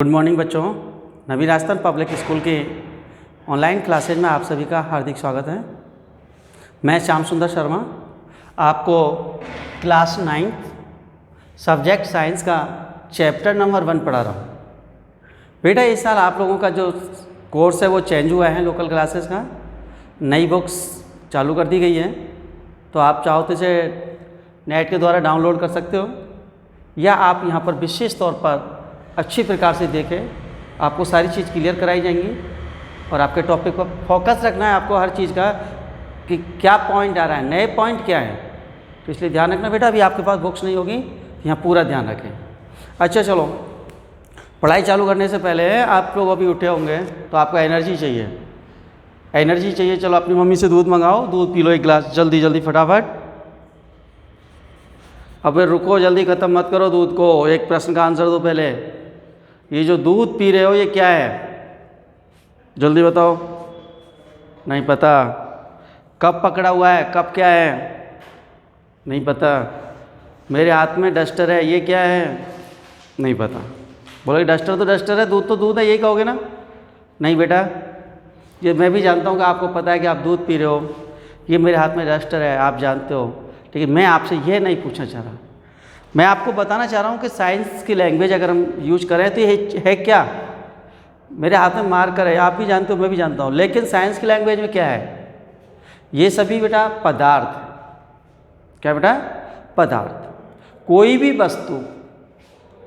Good morning बच्चों, नवी Rajasthan public school के online classes में आप सभी का हार्दिक स्वागत है। मैं श्याम सुंदर शर्मा आपको क्लास 9 सब्जेक्ट साइंस का चैप्टर नंबर 1 पढ़ा रहा हूँ। बेटा इस साल आप लोगों का जो कोर्स है वो चेंज हुआ है। लोकल क्लासेस का नई बुक्स चालू कर दी गई है, तो आप चाहो तो इसे नेट के द्वारा डाउनलोड कर सकते हो या आप यहाँ पर विशेष तौर पर अच्छी प्रकार से देखें। आपको सारी चीज़ क्लियर कराई जाएंगी और आपके टॉपिक पर फोकस रखना है आपको हर चीज़ का कि क्या पॉइंट आ रहा है, नए पॉइंट क्या है। तो इसलिए ध्यान रखना बेटा, अभी आपके पास बुक्स नहीं होगी, यहाँ पूरा ध्यान रखें। अच्छा चलो, पढ़ाई चालू करने से पहले आप लोग अभी उठे होंगे तो आपको एनर्जी चाहिए। चलो अपनी मम्मी से दूध मंगाओ, दूध पी लो एक गिलास, जल्दी जल्दी फटाफट। अब रुको, जल्दी ख़त्म मत करो दूध को, एक प्रश्न का आंसर दो पहले। ये जो दूध पी रहे हो ये क्या है, जल्दी बताओ। नहीं पता। कप पकड़ा हुआ है, कप क्या है, नहीं पता। मेरे हाथ में डस्टर है, ये क्या है, नहीं पता। बोलो डस्टर तो डस्टर है, दूध तो दूध है, यही कहोगे ना। नहीं बेटा, ये मैं भी जानता हूँ कि आपको पता है कि आप दूध पी रहे हो, ये मेरे हाथ में डस्टर है, आप जानते हो। लेकिन मैं आपसे ये नहीं पूछना चाह रहा, मैं आपको बताना चाह रहा हूँ कि साइंस की लैंग्वेज अगर हम यूज करें तो ये है क्या। मेरे हाथ में मार्कर है, आप भी जानते हो, मैं भी जानता हूँ, लेकिन साइंस की लैंग्वेज में क्या है, ये सभी बेटा पदार्थ। क्या बेटा, पदार्थ। कोई भी वस्तु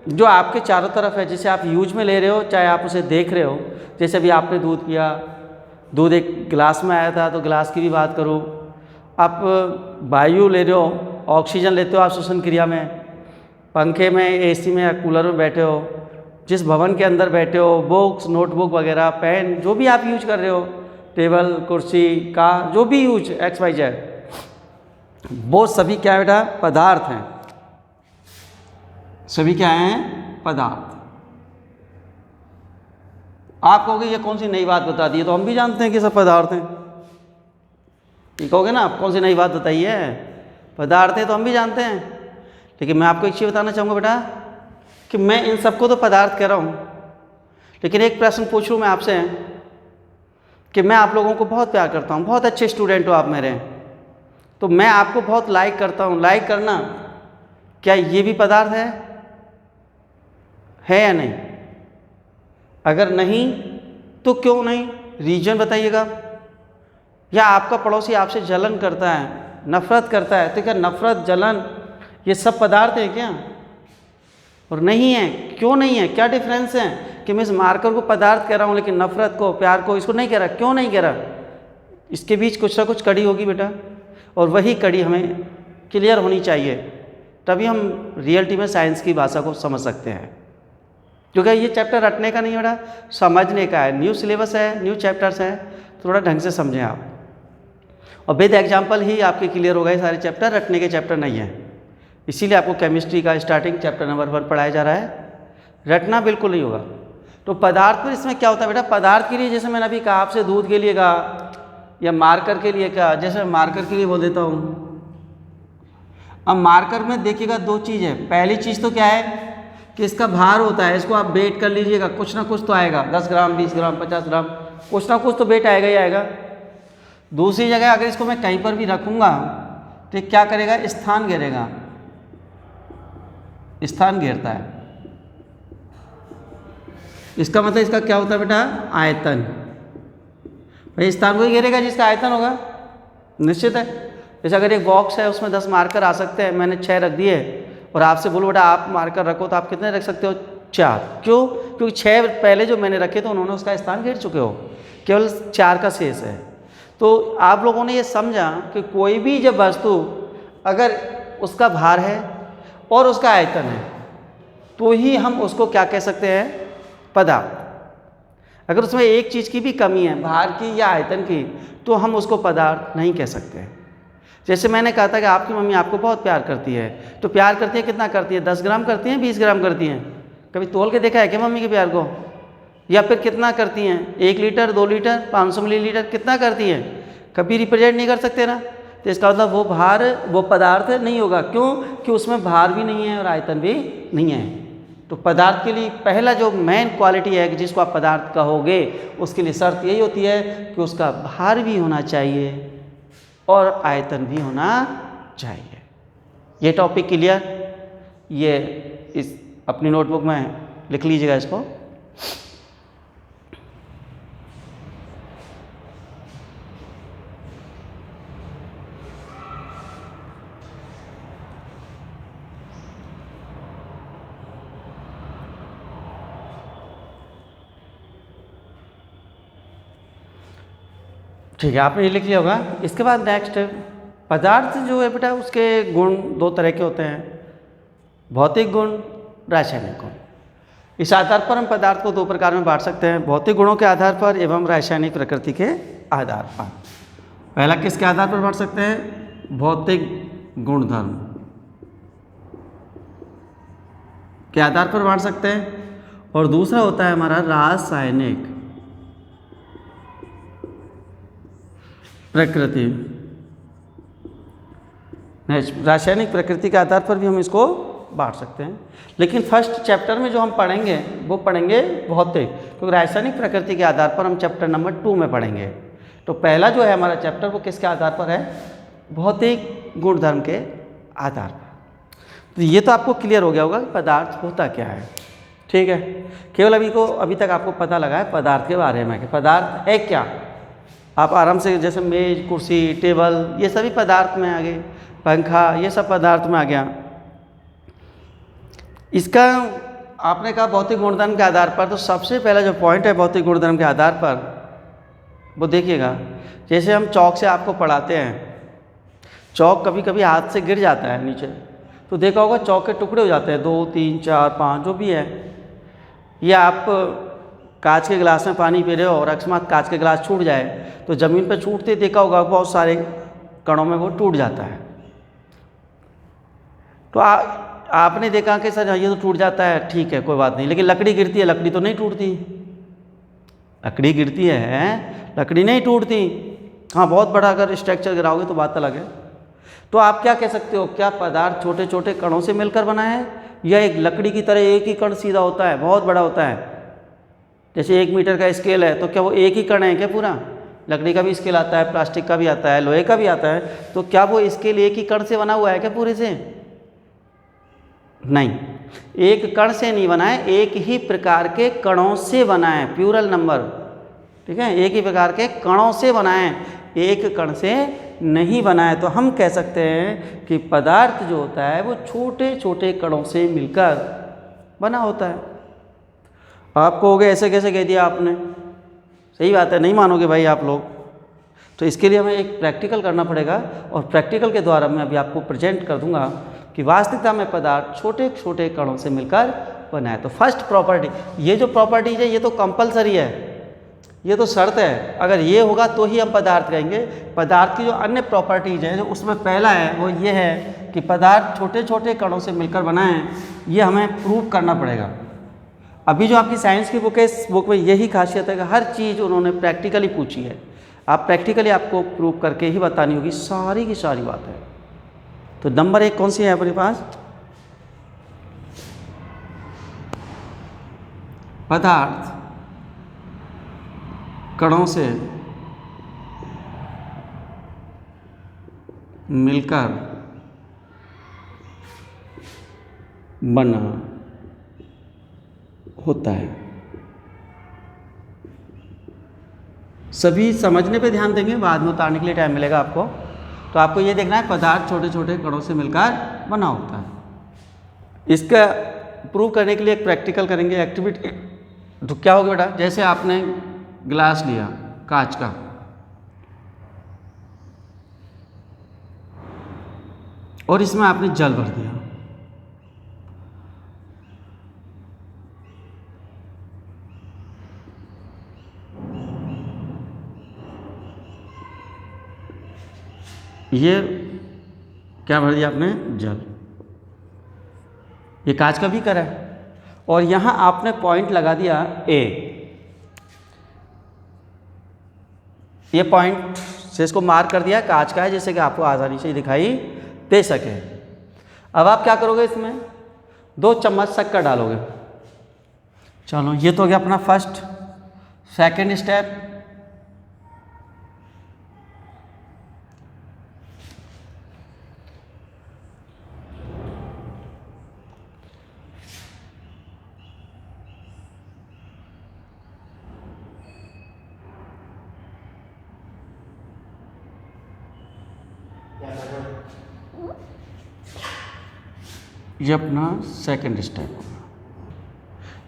जो आपके चारों तरफ है, जिसे आप यूज में ले रहे हो, चाहे आप उसे देख रहे हो। जैसे अभी आपने दूध पिया, दूध एक गिलास में आया था, तो गिलास की भी बात करूँ। आप वायु ले रहे हो, ऑक्सीजन लेते हो आप श्वसन क्रिया में, पंखे में, एसी में या कूलर में बैठे हो, जिस भवन के अंदर बैठे हो, बुक्स, नोटबुक वगैरह, पेन, जो भी आप यूज कर रहे हो, टेबल, कुर्सी, कार, जो भी यूज XYZ, वो सभी क्या बेटा, पदार्थ हैं। सभी क्या हैं, पदार्थ। आप कहोगे ये कौन सी नई बात बता दी है, तो हम भी जानते हैं कि सब पदार्थ हैं। ये कहोगे ना, आप कौन सी नई बात बताई है, पदार्थ है तो हम भी जानते हैं। लेकिन मैं आपको एक चीज़ बताना चाहूँगा बेटा कि मैं इन सबको तो पदार्थ कह रहा हूँ, लेकिन एक प्रश्न पूछूँ मैं आपसे कि मैं आप लोगों को बहुत प्यार करता हूँ, बहुत अच्छे स्टूडेंट हो आप मेरे, तो मैं आपको बहुत लाइक करता हूँ। लाइक करना क्या ये भी पदार्थ है या नहीं? अगर नहीं तो क्यों नहीं, रीजन बताइएगा। या आपका पड़ोसी आपसे जलन करता है, नफरत करता है, तो क्या नफरत, जलन ये सब पदार्थ है क्या? और नहीं है, क्यों नहीं है, क्या डिफरेंस है कि मैं इस मार्कर को पदार्थ कह रहा हूँ लेकिन नफरत को, प्यार को, इसको नहीं कह रहा? क्यों नहीं कह रहा? इसके बीच कुछ ना कुछ कड़ी होगी बेटा, और वही कड़ी हमें क्लियर होनी चाहिए, तभी हम रियलिटी में साइंस की भाषा को समझ सकते हैं। क्योंकि ये चैप्टर रटने का नहीं बेटा, समझने का है। न्यू सिलेबस है, न्यू चैप्टर्स हैं, थोड़ा ढंग से समझें आप, और विद एग्जाम्पल ही आपके क्लियर हो गए सारे चैप्टर, रटने के चैप्टर नहीं है। इसीलिए आपको केमिस्ट्री का स्टार्टिंग चैप्टर नंबर 1 पढ़ाया जा रहा है, रटना बिल्कुल नहीं होगा। तो पदार्थ पर इसमें क्या होता है बेटा, पदार्थ के लिए जैसे मैंने अभी कहा आपसे, दूध के लिए कहा या मार्कर के लिए कहा, जैसे मार्कर के लिए बोल देता हूँ। अब मार्कर में देखिएगा दो चीज़ है। पहली चीज़ तो क्या है कि इसका भार होता है, इसको आप वेट कर लीजिएगा, कुछ ना कुछ तो आएगा, 10 ग्राम, 20 ग्राम, 50 ग्राम, कुछ ना कुछ तो वेट आएगा ही आएगा। दूसरी जगह अगर इसको मैं कहीं पर भी रखूँगा तो ये क्या करेगा, स्थान घेरेगा, स्थान घेरता है। इसका मतलब इसका क्या होता है बेटा, आयतन। भाई स्थान को ही घेरेगा जिसका आयतन होगा, निश्चित है। जैसे अगर एक बॉक्स है उसमें 10 मार्कर आ सकते हैं, मैंने 6 रख दिए और आपसे बोलो बेटा आप मार्कर रखो, तो आप कितने रख सकते हो, 4। क्यों? क्योंकि 6 पहले जो मैंने रखे थे उन्होंने उसका स्थान घेर चुके हो, केवल 4 का शेष है। तो आप लोगों ने ये समझा कि कोई भी जब वस्तु अगर उसका भार है और उसका आयतन है तो ही हम उसको क्या कह सकते हैं, पदार्थ। अगर उसमें एक चीज़ की भी कमी है, भार की या आयतन की, तो हम उसको पदार्थ नहीं कह सकते। जैसे मैंने कहा था कि आपकी मम्मी आपको बहुत प्यार करती है, तो प्यार करती है, कितना करती है, 10 ग्राम करती हैं, 20 ग्राम करती हैं? कभी तोल के देखा है क्या मम्मी के प्यार को? या फिर कितना करती हैं, 1 लीटर, 2 लीटर, 500 मिलीलीटर, कितना करती हैं? कभी रिप्रेजेंट नहीं कर सकते ना। तो इसका मतलब वो भार, वो पदार्थ नहीं होगा। क्यों? कि उसमें भार भी नहीं है और आयतन भी नहीं है। तो पदार्थ के लिए पहला जो मेन क्वालिटी है कि जिसको आप पदार्थ कहोगे, उसके लिए शर्त यही होती है कि उसका भार भी होना चाहिए और आयतन भी होना चाहिए। ये टॉपिक क्लियर? ये इस अपनी नोटबुक में लिख लीजिएगा इसको। ठीक है, आपने ये लिख लिया होगा। इसके बाद नेक्स्ट पदार्थ जो है बेटा, उसके गुण दो तरह के होते हैं, भौतिक गुण, रासायनिक गुण। इस आधार पर हम पदार्थ को दो प्रकार में बांट सकते हैं, भौतिक गुणों के आधार पर एवं रासायनिक प्रकृति के आधार पर। पहला किसके आधार पर बांट सकते हैं? भौतिक गुणधर्म के आधार पर बांट सकते हैं, और दूसरा होता है हमारा रासायनिक प्रकृति। रासायनिक प्रकृति के आधार पर भी हम इसको बांट सकते हैं, लेकिन फर्स्ट चैप्टर में जो हम पढ़ेंगे वो पढ़ेंगे भौतिक, क्योंकि रासायनिक प्रकृति के आधार पर हम चैप्टर नंबर 2 में पढ़ेंगे। तो पहला जो है हमारा चैप्टर वो किसके आधार पर है? भौतिक गुणधर्म के आधार पर। तो ये तो आपको क्लियर हो गया होगा कि पदार्थ होता क्या है। ठीक है, केवल अभी तक आपको पता लगा है पदार्थ के बारे में कि पदार्थ है क्या। आप आराम से, जैसे मेज, कुर्सी, टेबल, ये सभी पदार्थ में आ गए, पंखा, ये सब पदार्थ में आ गया। इसका आपने कहा भौतिक गुणधर्म के आधार पर, तो सबसे पहला जो पॉइंट है भौतिक गुणधर्म के आधार पर, वो देखिएगा, जैसे हम चौक से आपको पढ़ाते हैं, चौक कभी कभी हाथ से गिर जाता है नीचे, तो देखा होगा चौक के टुकड़े हो जाते हैं, 2, 3, 4, 5 जो भी है। या आप कांच के गिलास में पानी पी रहे हो और अकस्मात कांच के गिलास छूट जाए, तो ज़मीन पर छूटते देखा होगा बहुत सारे कणों में वो टूट जाता है। तो आपने देखा कि सर ये तो टूट जाता है, ठीक है कोई बात नहीं, लेकिन लकड़ी गिरती है, लकड़ी तो नहीं टूटती। लकड़ी गिरती है, लकड़ी नहीं टूटती। हाँ, बहुत बड़ा अगर स्ट्रक्चर गिराओगे तो बात अलग है। तो आप क्या कह सकते हो, क्या पदार्थ छोटे छोटे कणों से मिलकर बना है, या एक लकड़ी की तरह एक ही कण सीधा होता है, बहुत बड़ा होता है? जैसे 1 मीटर का स्केल है, तो क्या वो एक ही कण है क्या पूरा? लकड़ी का भी स्केल आता है, प्लास्टिक का भी आता है, लोहे का भी आता है, तो क्या वो स्केल एक ही कण से बना हुआ है क्या पूरे से? नहीं, एक कण से नहीं बना है, एक ही प्रकार के कणों से बना है, प्लूरल नंबर। ठीक है, एक ही प्रकार के कणों से बना है, एक कण से नहीं बना है। तो हम कह सकते हैं कि पदार्थ जो होता है वो छोटे छोटे कणों से मिलकर बना होता है। आप कहोगे ऐसे कैसे कह दिया आपने? सही बात है, नहीं मानोगे भाई आप लोग। तो इसके लिए हमें एक प्रैक्टिकल करना पड़ेगा, और प्रैक्टिकल के द्वारा मैं अभी आपको प्रेजेंट कर दूंगा कि वास्तविकता में पदार्थ छोटे छोटे कणों से मिलकर बना है। तो फर्स्ट प्रॉपर्टी, ये जो प्रॉपर्टीज है ये तो कंपलसरी है, ये तो शर्त है, अगर ये होगा तो ही हम पदार्थ कहेंगे। पदार्थ की जो अन्य प्रॉपर्टीज हैं, जो उसमें पहला है वो ये है कि पदार्थ छोटे छोटे कणों से मिलकर बना है, ये हमें प्रूव करना पड़ेगा। अभी जो आपकी साइंस की बुक है, इस बुक में यही खासियत है कि हर चीज़ उन्होंने प्रैक्टिकली पूछी है। आप प्रैक्टिकली आपको प्रूव करके ही बतानी होगी सारी की सारी बात है। तो नंबर 1 कौन सी है अपने पास? पदार्थ कणों से मिलकर बना होता है। सभी समझने पे ध्यान देंगे, बाद में उतारने के लिए टाइम मिलेगा आपको। तो आपको ये देखना है पदार्थ छोटे छोटे कणों से मिलकर बना होता है। इसका प्रूव करने के लिए एक प्रैक्टिकल करेंगे एक्टिविटी। तो क्या होगा बेटा, जैसे आपने गिलास लिया कांच का, और इसमें आपने जल भर दिया, ये क्या भर दिया आपने? जल। ये कांच का बीकर है, और यहाँ आपने पॉइंट लगा दिया ए। ये पॉइंट से इसको मार्क कर दिया, कांच का है, जैसे कि आपको आसानी से दिखाई दे सके। अब आप क्या करोगे, इसमें 2 चम्मच शक्कर डालोगे। चलो ये तो हो गया अपना फर्स्ट। सेकंड स्टेप, ये अपना सेकंड स्टेप होगा।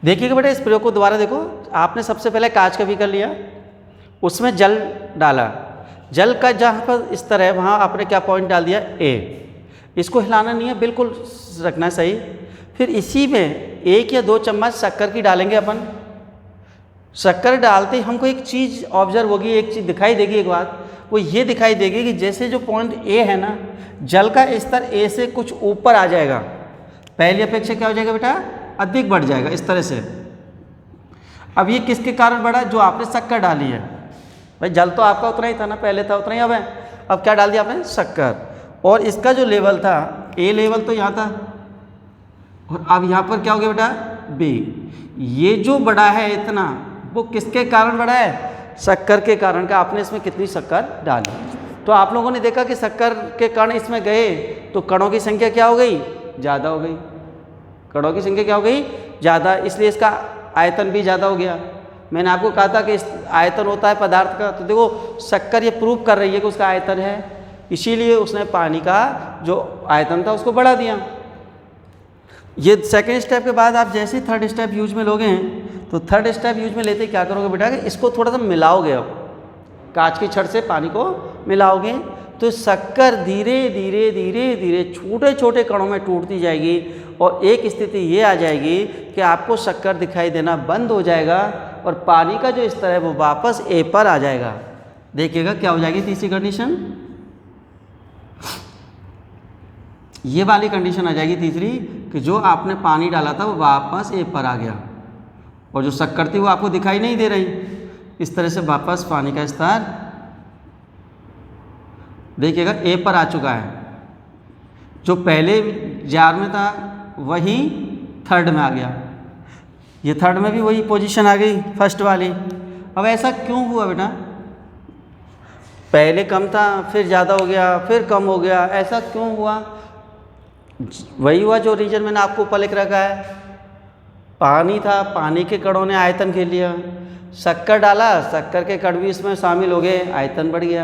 देखिएगा बेटा, इस प्रयोग को दोबारा देखो। आपने सबसे पहले कांच का बीकर लिया, उसमें जल डाला, जल का जहाँ पर स्तर है वहाँ आपने क्या पॉइंट डाल दिया, ए। इसको हिलाना नहीं है, बिल्कुल रखना है सही। फिर इसी में 1 या 2 चम्मच शक्कर की डालेंगे अपन। शक्कर डालते ही हमको एक चीज़ ऑब्जर्व होगी, एक चीज़ दिखाई देगी। एक बात वो ये दिखाई देगी कि जैसे जो पॉइंट ए है ना, जल का स्तर ए से कुछ ऊपर आ जाएगा, पहली अपेक्षा क्या हो जाएगा बेटा, अधिक बढ़ जाएगा इस तरह से। अब ये किसके कारण बढ़ा, जो आपने शक्कर डाली है। भाई जल तो आपका उतना ही था ना, पहले था उतना ही, अब क्या डाल दिया आपने, शक्कर। और इसका जो लेवल था, ए लेवल तो यहाँ था, और अब यहाँ पर क्या हो गया बेटा, बी। ये जो बढ़ा है इतना, वो किसके कारण बढ़ा है, शक्कर के कारण का। आपने इसमें कितनी शक्कर डाली, तो आप लोगों ने देखा कि शक्कर के कण इसमें गए तो कणों की संख्या क्या हो गई, ज़्यादा हो गई। कणों की संख्या क्या हो गई, ज़्यादा, इसलिए इसका आयतन भी ज़्यादा हो गया। मैंने आपको कहा था कि इस आयतन होता है पदार्थ का, तो देखो शक्कर ये प्रूव कर रही है कि उसका आयतन है, इसीलिए उसने पानी का जो आयतन था उसको बढ़ा दिया। ये सेकंड स्टेप के बाद आप जैसे ही थर्ड स्टेप यूज में लोगे, तो थर्ड स्टेप यूज में लेते क्या करोगे बेटा, कि इसको थोड़ा सा मिलाओगे। अब कांच की छड़ से पानी को मिलाओगे तो शक्कर धीरे धीरे धीरे धीरे छोटे छोटे कणों में टूटती जाएगी, और एक स्थिति ये आ जाएगी कि आपको शक्कर दिखाई देना बंद हो जाएगा, और पानी का जो स्तर है वो वापस ए पर आ जाएगा। देखिएगा क्या हो जाएगी तीसरी कंडीशन, ये वाली कंडीशन आ जाएगी तीसरी, कि जो आपने पानी डाला था वो वापस ए पर आ गया, और जो शक्कर थी वो आपको दिखाई नहीं दे रही। इस तरह से वापस पानी का स्तर देखिएगा ए पर आ चुका है। जो पहले जार में था वही थर्ड में आ गया, ये थर्ड में भी वही पोजीशन आ गई फर्स्ट वाली। अब ऐसा क्यों हुआ बेटा, पहले कम था फिर ज़्यादा हो गया फिर कम हो गया, ऐसा क्यों हुआ, वही हुआ जो रीजन मैंने आपको ऊपर लिख रखा है। पानी था, पानी के कणों ने आयतन घेर लिया, शक्कर डाला, शक्कर के कण भी इसमें शामिल हो गए, आयतन बढ़ गया।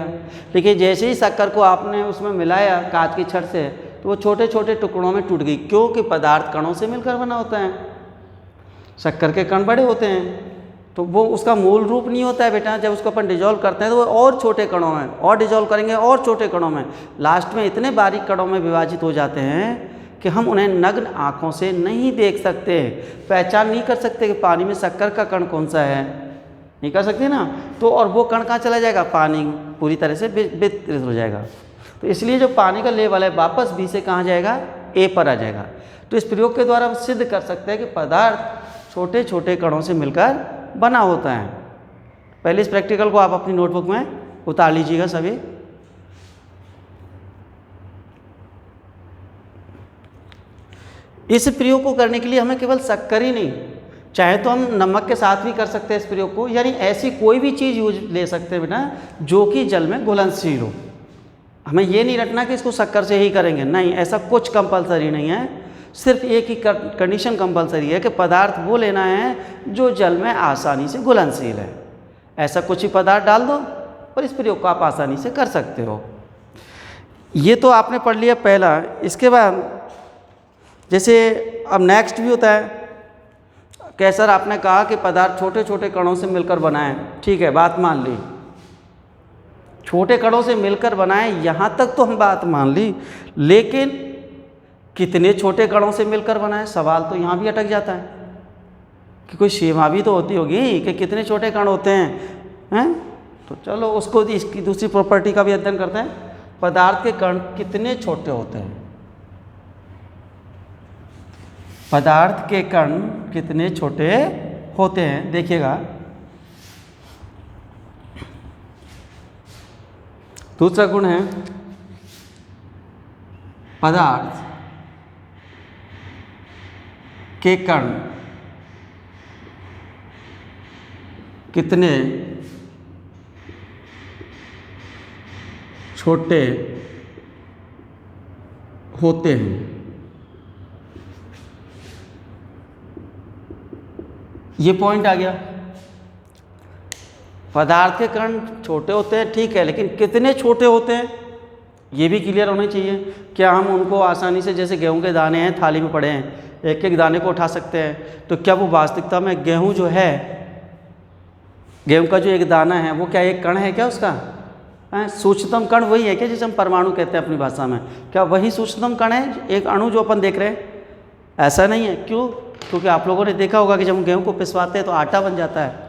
लेकिन जैसे ही शक्कर को आपने उसमें मिलाया कांच की छड़ से, तो वो छोटे छोटे टुकड़ों में टूट गई, क्योंकि पदार्थ कणों से मिलकर बना होता है। शक्कर के कण बड़े होते हैं, तो वो उसका मूल रूप नहीं होता है बेटा। जब उसको अपन डिजोल्व करते हैं तो वो और छोटे कणों में, और डिजोल्व करेंगे और छोटे कणों में, लास्ट में इतने बारीक कणों में विभाजित हो जाते हैं कि हम उन्हें नग्न आँखों से नहीं देख सकते, पहचान नहीं कर सकते कि पानी में शक्कर का कण कौन सा है, नहीं कर सकते ना। तो और वो कण कहाँ चला जाएगा, पानी पूरी तरह से वितरित हो जाएगा। तो इसलिए जो पानी का लेवल है वापस बी से कहाँ जाएगा, ए पर आ जाएगा। तो इस प्रयोग के द्वारा हम सिद्ध कर सकते हैं कि पदार्थ छोटे छोटे कणों से मिलकर बना होता है। पहले इस प्रैक्टिकल को आप अपनी नोटबुक में उतार लीजिएगा सभी। इस प्रयोग को करने के लिए हमें केवल शक्कर ही नहीं, चाहे तो हम नमक के साथ भी कर सकते हैं इस प्रयोग को, यानी ऐसी कोई भी चीज़ यूज ले सकते हैं बिना जो कि जल में घुलनशील हो। हमें ये नहीं रखना कि इसको शक्कर से ही करेंगे, नहीं, ऐसा कुछ कंपलसरी नहीं है। सिर्फ एक ही कंडीशन कंपलसरी है कि पदार्थ वो लेना है जो जल में आसानी से घुलनशील है। ऐसा कुछ ही पदार्थ डाल दो और इस प्रयोग को आप आसानी से कर सकते हो। ये तो आपने पढ़ लिया पहला। इसके बाद जैसे अब नेक्स्ट भी होता है कि सर आपने कहा कि पदार्थ छोटे छोटे कणों से मिलकर बना है, ठीक है, बात मान ली, छोटे कणों से मिलकर बनाए, यहाँ तक तो हम बात मान ली, लेकिन कितने छोटे कणों से मिलकर बनाए, सवाल तो यहाँ भी अटक जाता है कि कोई सीमा भी तो होती होगी कि कितने छोटे कण होते हैं। तो चलो उसको इसकी दूसरी प्रॉपर्टी का भी अध्ययन करते हैं, पदार्थ के कण कितने छोटे होते हैं, पदार्थ के कण कितने छोटे होते हैं। देखिएगा दूसरा गुण है पदार्थ के कण कितने छोटे होते हैं। ये पॉइंट आ गया। पदार्थ के कण छोटे होते हैं, ठीक है, लेकिन कितने छोटे होते हैं ये भी क्लियर होना चाहिए। क्या हम उनको आसानी से, जैसे गेहूं के दाने हैं थाली में पड़े हैं, एक एक दाने को उठा सकते हैं, तो क्या वो वास्तविकता में गेहूं जो है, गेहूं का जो एक दाना है वो क्या एक कण है क्या उसका? सूक्ष्मतम कण वही है क्या जिसे हम परमाणु कहते हैं अपनी भाषा में? क्या वही सूक्ष्मतम कण है एक अणु जो अपन देख रहे हैं? ऐसा नहीं है। क्यों? क्योंकि आप लोगों ने देखा होगा कि जब हम गेहूं को पिसवाते हैं तो आटा बन जाता है,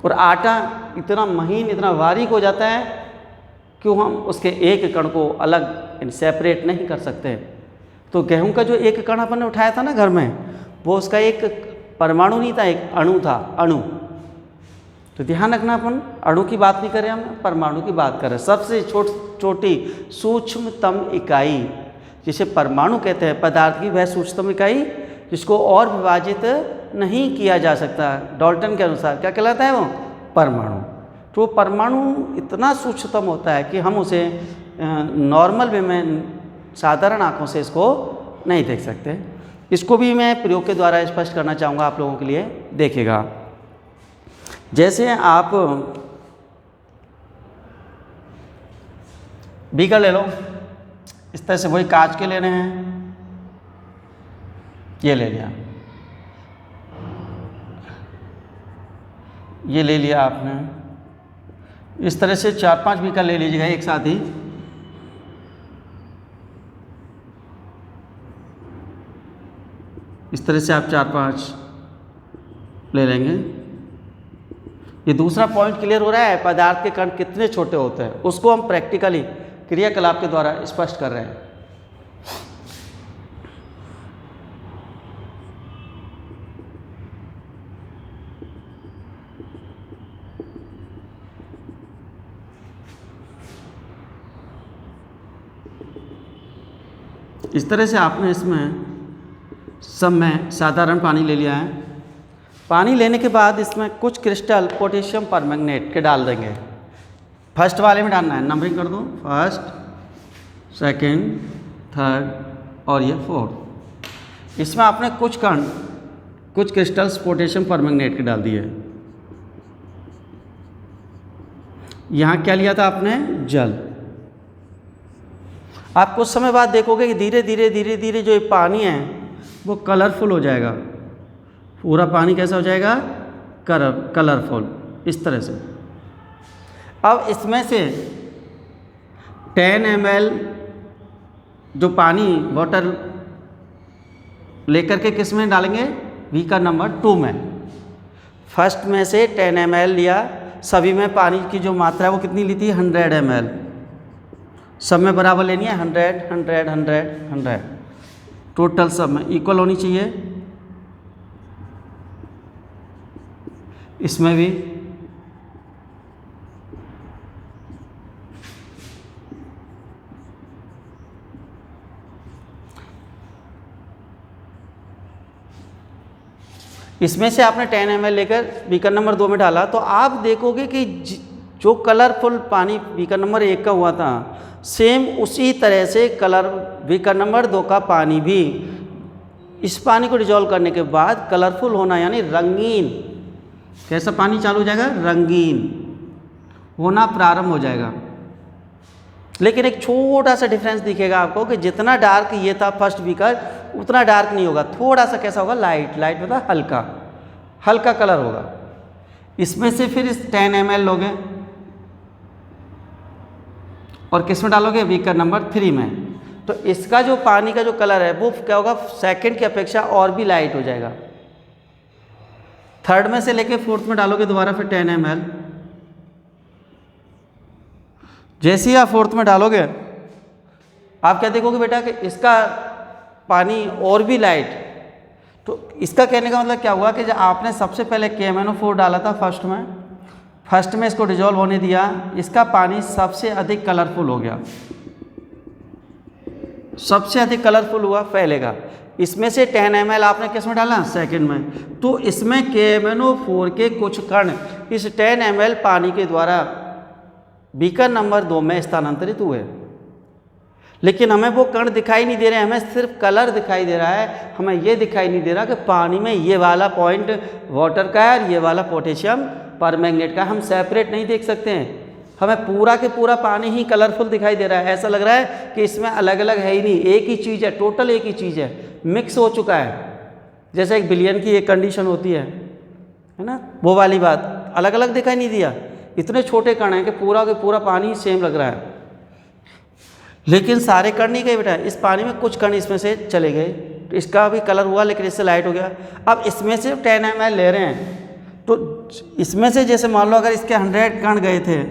और आटा इतना महीन, इतना बारीक हो जाता है, क्यों हम उसके एक कण को अलग सेपरेट नहीं कर सकते। तो गेहूं का जो एक कण अपन ने उठाया था ना घर में, वो उसका एक परमाणु नहीं था, एक अणु था, अणु। तो ध्यान रखना, अपन अणु की बात नहीं कर रहे, हम परमाणु की बात कर रहे हैं। सबसे छोटी सूक्ष्मतम इकाई जिसे परमाणु कहते हैं पदार्थ की, वह सूक्ष्मतम इकाई जिसको और विभाजित नहीं किया जा सकता, डाल्टन के अनुसार क्या कहलाता है वो? परमाणु। तो परमाणु इतना सूक्ष्मतम होता है कि हम उसे नॉर्मल वे में, साधारण आंखों से इसको नहीं देख सकते। इसको भी मैं प्रयोग के द्वारा स्पष्ट करना चाहूँगा आप लोगों के लिए। देखिएगा, जैसे आप बीकर ले लो, इस तरह से, वही कांच के लेने हैं, ये ले लिया, ये ले लिया आपने, इस तरह से 4-5 बीकर ले लीजिएगा एक साथ ही। इस तरह से आप 4-5 ले लेंगे। ये दूसरा पॉइंट क्लियर हो रहा है, पदार्थ के कण कितने छोटे होते हैं, उसको हम प्रैक्टिकली क्रियाकलाप के द्वारा स्पष्ट कर रहे हैं। इस तरह से आपने इसमें सब में साधारण पानी ले लिया है। पानी लेने के बाद इसमें कुछ क्रिस्टल पोटेशियम परमैंगनेट के डाल देंगे। फर्स्ट वाले में डालना है, नंबरिंग कर दो, फर्स्ट, सेकंड, थर्ड और ये फोर्थ। इसमें आपने कुछ कण, कुछ क्रिस्टल्स पोटेशियम परमैंगनेट के डाल दिए। यहाँ क्या लिया था आपने? जल। आप कुछ समय बाद देखोगे कि धीरे धीरे धीरे धीरे जो ये पानी है वो कलरफुल हो जाएगा। पूरा पानी कैसा हो जाएगा? कलरफुल, इस तरह से। अब इसमें से 10 ml जो पानी वाटर लेकर के किस में डालेंगे? बीकर नंबर 2 में। फर्स्ट में से 10 ml लिया, सभी में पानी की जो मात्रा है वो कितनी ली थी? 100 ml। सब में बराबर लेनी है, 100 100 100 100, टोटल सब में इक्वल होनी चाहिए। इसमें भी इसमें से आपने 10 ml लेकर बीकर नंबर 2 में डाला, तो आप देखोगे कि जो कलरफुल पानी बीकर नंबर 1 का हुआ था, सेम उसी तरह से कलर बीकर नंबर 2 का पानी भी इस पानी को डिजॉल्व करने के बाद कलरफुल होना, यानी रंगीन, कैसा पानी चालू हो जाएगा? रंगीन होना प्रारंभ हो जाएगा। लेकिन एक छोटा सा डिफरेंस दिखेगा आपको कि जितना डार्क ये था फर्स्ट बीकर, उतना डार्क नहीं होगा, थोड़ा सा कैसा होगा? लाइट। लाइट मतलब हल्का, हल्का कलर होगा। इसमें से फिर इस 10 ml लोगे और किस में डालोगे? बीकर नंबर 3 में। तो इसका जो पानी का जो कलर है वो क्या होगा? सेकंड की अपेक्षा और भी लाइट हो जाएगा। थर्ड में से लेके फोर्थ में डालोगे दोबारा फिर 10 ml। जैसे ही आप फोर्थ में डालोगे आप क्या देखोगे बेटा कि इसका पानी और भी लाइट। तो इसका कहने का मतलब क्या हुआ कि जब आपने सबसे पहले KMnO4 डाला था फर्स्ट में इसको डिजॉल्व होने दिया, इसका पानी सबसे अधिक कलरफुल हो गया, सबसे अधिक कलरफुल हुआ पहले का। इसमें से 10 ml आपने किस में डाला, सेकंड में, तो इसमें KMnO4 के कुछ कण इस 10 ml पानी के द्वारा बीकर नंबर 2 में स्थानांतरित हुए, लेकिन हमें वो कण दिखाई नहीं दे रहे हैं, हमें सिर्फ कलर दिखाई दे रहा है। हमें ये दिखाई नहीं दे रहा कि पानी में ये वाला पॉइंट वाटर का है और ये वाला पोटेशियम परमैंगनेट का, हम सेपरेट नहीं देख सकते हैं। हमें पूरा के पूरा पानी ही कलरफुल दिखाई दे रहा है, ऐसा लग रहा है कि इसमें अलग अलग है ही नहीं, एक ही चीज़ है, टोटल एक ही चीज़ है, मिक्स हो चुका है। जैसे एक बिलियन की एक कंडीशन होती है ना, वो वाली बात, अलग अलग दिखाई नहीं दिया। इतने छोटे कण हैं कि पूरा के पूरा पानी सेम लग रहा है, लेकिन सारे कण नहीं गए बेटा, इस पानी में कुछ कण इसमें से चले गए, तो इसका भी कलर हुआ लेकिन इससे लाइट हो गया। अब इसमें से 10 ml ले रहे हैं, तो इसमें से जैसे मान लो अगर इसके 100 कण गए थे,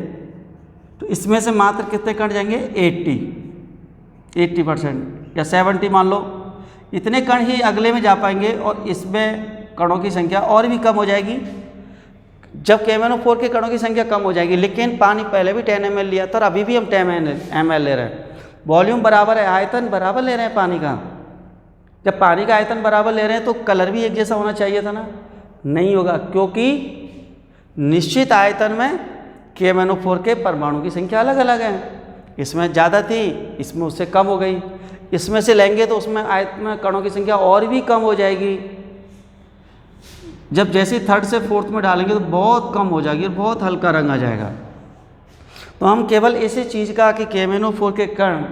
तो इसमें से मात्र कितने कण जाएंगे, 80% या 70 मान लो, इतने कण ही अगले में जा पाएंगे और इसमें कणों की संख्या और भी कम हो जाएगी। जब KMnO4 के कणों की संख्या कम हो जाएगी, लेकिन पानी पहले भी 10 ml लिया था और अभी भी हम 10 ml ले रहे हैं, वॉल्यूम बराबर है, आयतन बराबर ले रहे हैं पानी का। जब पानी का आयतन बराबर ले रहे हैं तो कलर भी एक जैसा होना चाहिए था ना, नहीं होगा, क्योंकि निश्चित आयतन में KMnO4 के परमाणु की संख्या अलग अलग है, इसमें ज़्यादा थी, इसमें उससे कम हो गई, इसमें से लेंगे तो उसमें आयतन में कणों की संख्या और भी कम हो जाएगी। जब जैसे थर्ड से फोर्थ में डालेंगे तो बहुत कम हो जाएगी और बहुत हल्का रंग आ जाएगा। तो हम केवल इसी चीज़ का कि KMnO4 के कण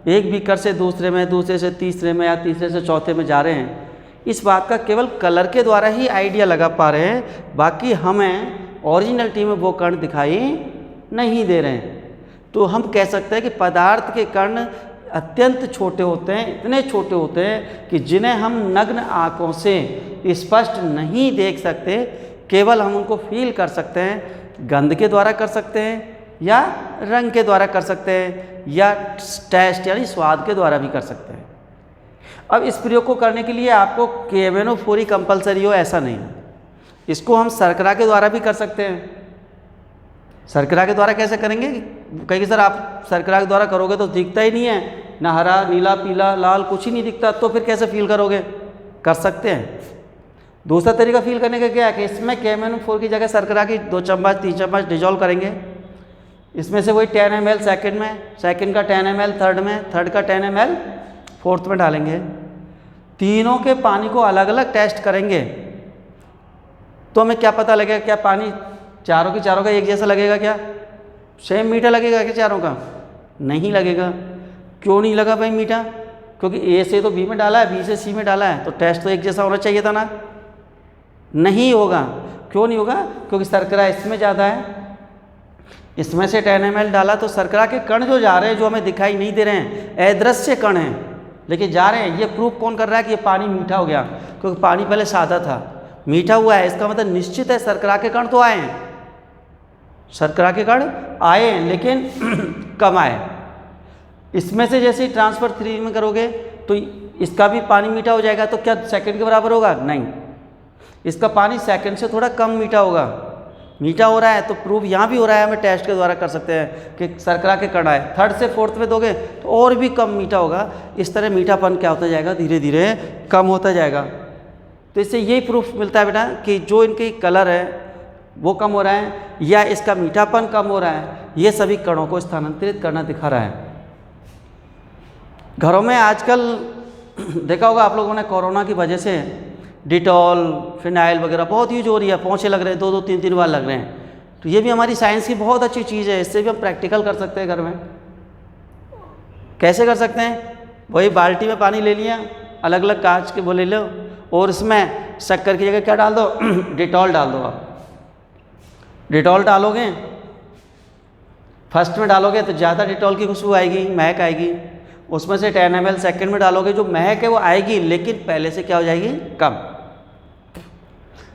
एक बीकर से दूसरे में, दूसरे से तीसरे में या तीसरे से चौथे में जा रहे हैं, इस बात का केवल कलर के द्वारा ही आइडिया लगा पा रहे हैं, बाकी हमें ओरिजिनलिटी में वो कण दिखाई नहीं दे रहे हैं। तो हम कह सकते हैं कि पदार्थ के कण अत्यंत छोटे होते हैं, इतने छोटे होते हैं कि जिन्हें हम नग्न आँखों से स्पष्ट नहीं देख सकते, केवल हम उनको फील कर सकते हैं, गंध के द्वारा कर सकते हैं या रंग के द्वारा कर सकते हैं या टेस्ट यानी स्वाद के द्वारा भी कर सकते हैं। अब इस प्रयोग को करने के लिए आपको KMnO4 ही कंपलसरी हो ऐसा नहीं है, इसको हम शर्करा के द्वारा भी कर सकते हैं। शर्करा के द्वारा कैसे करेंगे, कहेंगे सर आप शर्करा के द्वारा करोगे तो दिखता ही नहीं है, ना हरा नीला पीला लाल कुछ ही नहीं दिखता, तो फिर कैसे फील करोगे, कर सकते हैं। दूसरा तरीका फील करने का क्या है कि इसमें KMnO4 की जगह शर्करा की 2 चम्मच 3 चम्मच डिजोल्व करेंगे, इसमें से वही 10 ml सेकंड में, सेकंड का 10 ml थर्ड में, थर्ड का 10 ml फोर्थ में डालेंगे, तीनों के पानी को अलग अलग टेस्ट करेंगे, तो हमें क्या पता लगेगा, क्या पानी चारों की चारों का एक जैसा लगेगा, क्या सेम मीठा लगेगा क्या चारों का, नहीं लगेगा। क्यों नहीं लगा भाई मीठा, क्योंकि A से तो B में डाला है, B से C में डाला है, तो टेस्ट तो एक जैसा होना चाहिए था ना, नहीं होगा। क्यों नहीं होगा, क्योंकि शर्करा इसमें ज़्यादा है, इसमें से 10 ml डाला तो शर्करा के कण जो जा रहे हैं, जो हमें दिखाई नहीं दे रहे हैं, अदृश्य कण हैं लेकिन जा रहे हैं, ये प्रूफ कौन कर रहा है कि ये पानी मीठा हो गया, क्योंकि पानी पहले सादा था, मीठा हुआ है, इसका मतलब निश्चित है शर्करा के कण तो आए हैं, शर्करा के कण आए हैं लेकिन कम आए। इसमें से जैसे ही ट्रांसफर 3 में करोगे तो इसका भी पानी मीठा हो जाएगा, तो क्या सेकंड के बराबर होगा, नहीं, इसका पानी सेकंड से थोड़ा कम मीठा होगा, मीठा हो रहा है, तो प्रूफ यहाँ भी हो रहा है, हमें टेस्ट के द्वारा कर सकते हैं कि शर्करा के कण आए। थर्ड से फोर्थ में दोगे तो और भी कम मीठा होगा, इस तरह मीठापन क्या होता जाएगा, धीरे धीरे कम होता जाएगा। तो इससे यही प्रूफ मिलता है बेटा कि जो इनके कलर है वो कम हो रहा है या इसका मीठापन कम हो रहा है, ये सभी कणों को स्थानांतरित करना दिखा रहा है। घरों में आजकल देखा होगा आप लोगों ने, कोरोना की वजह से डिटॉल फिनाइल वगैरह बहुत यूज हो रही है, पोंछे लग रहे हैं 2-2 3-3 बार लग रहे हैं, तो ये भी हमारी साइंस की बहुत अच्छी चीज़ है, इससे भी हम प्रैक्टिकल कर सकते हैं घर में। कैसे कर सकते हैं, वही बाल्टी में पानी ले लिया, अलग अलग कांच के वो ले लो और इसमें शक्कर की जगह क्या डाल दो, डिटॉल डाल दो। आप डिटॉल डालोगे, फर्स्ट में डालोगे तो ज़्यादा डिटॉल की खुशबू आएगी, महक आएगी, उसमें से 10 ml सेकंड में डालोगे, जो महक है वो आएगी लेकिन पहले से क्या हो जाएगी, कम।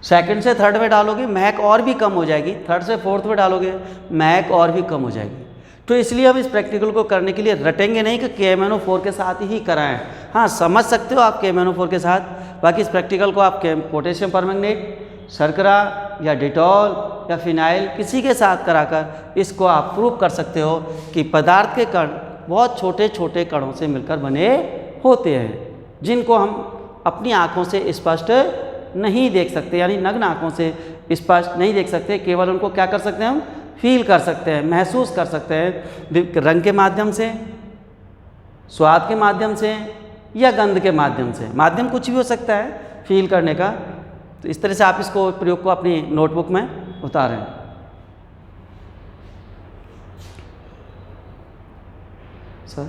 सेकंड से थर्ड में डालोगे महक और भी कम हो जाएगी, थर्ड से फोर्थ में डालोगे महक और भी कम हो जाएगी। तो इसलिए हम इस प्रैक्टिकल को करने के लिए रटेंगे नहीं कि KMnO4 के साथ ही कराएं। हाँ, समझ सकते हो आप KMnO4 के साथ, बाकी इस प्रैक्टिकल को आप पोटेशियम परमैंगनेट, शर्करा या डिटॉल या फिनाइल किसी के साथ कराकर इसको आप प्रूव कर सकते हो कि पदार्थ के कण बहुत छोटे छोटे कणों से मिलकर बने होते हैं, जिनको हम अपनी आँखों से स्पष्ट नहीं देख सकते, यानी नग्न आँखों से स्पष्ट नहीं देख सकते, केवल उनको क्या कर सकते हैं हम, फील कर सकते हैं, महसूस कर सकते हैं रंग के माध्यम से, स्वाद के माध्यम से या गंध के माध्यम से। माध्यम कुछ भी हो सकता है फील करने का। तो इस तरह से आप इसको प्रयोग को अपनी नोटबुक में उतारें। Sir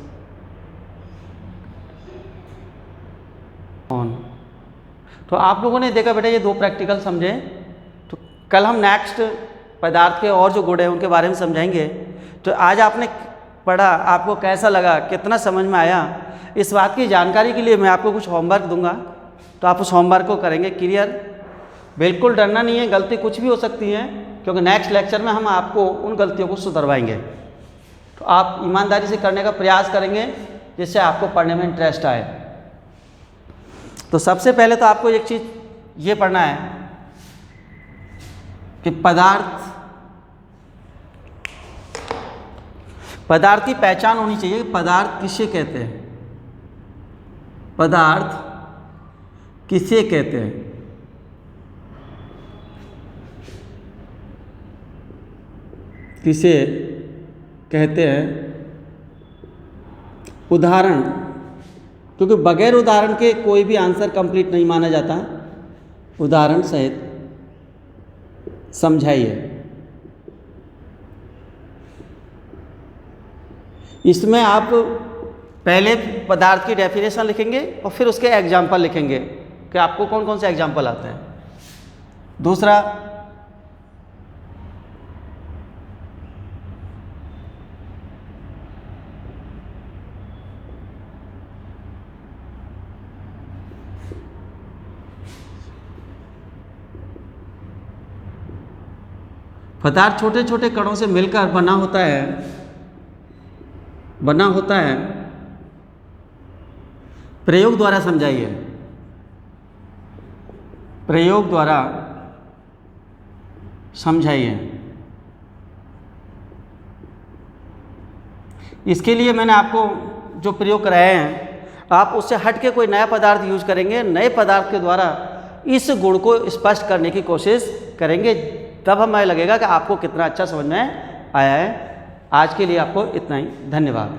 on. तो आप लोगों ने देखा बेटा ये 2 प्रैक्टिकल समझे। तो कल हम नेक्स्ट पदार्थ के और जो गुण हैं उनके बारे में समझाएंगे। तो आज आपने पढ़ा, आपको कैसा लगा, कितना समझ में आया, इस बात की जानकारी के लिए मैं आपको कुछ होमवर्क दूंगा, तो आप उस होमवर्क को करेंगे क्लियर। बिल्कुल डरना नहीं है, गलती कुछ भी हो सकती है, क्योंकि नेक्स्ट लेक्चर में हम आपको उन गलतियों को सुधरवाएंगे। तो आप ईमानदारी से करने का प्रयास करेंगे जिससे आपको पढ़ने में इंटरेस्ट आए। तो सबसे पहले तो आपको एक चीज़ ये पढ़ना है कि पदार्थ की पहचान होनी चाहिए। पदार्थ किसे कहते हैं, पदार्थ किसे कहते हैं। किसे कहते हैं, उदाहरण, क्योंकि बगैर उदाहरण के कोई भी आंसर कंप्लीट नहीं माना जाता। उदाहरण सहित समझाइए। इसमें आप पहले पदार्थ की डेफिनेशन लिखेंगे और फिर उसके एग्जाम्पल लिखेंगे कि आपको कौन कौन से एग्जाम्पल आते हैं। दूसरा, पदार्थ छोटे छोटे कणों से मिलकर बना होता है। प्रयोग द्वारा समझाइए। प्रयोग द्वारा समझाइए। इसके लिए मैंने आपको जो प्रयोग कराए हैं, आप उससे हट के कोई नया पदार्थ यूज करेंगे, नए पदार्थ के द्वारा इस गुण को स्पष्ट करने की कोशिश करेंगे, तब हमें लगेगा कि आपको कितना अच्छा समझ में आया है। आज के लिए आपको इतना ही, धन्यवाद।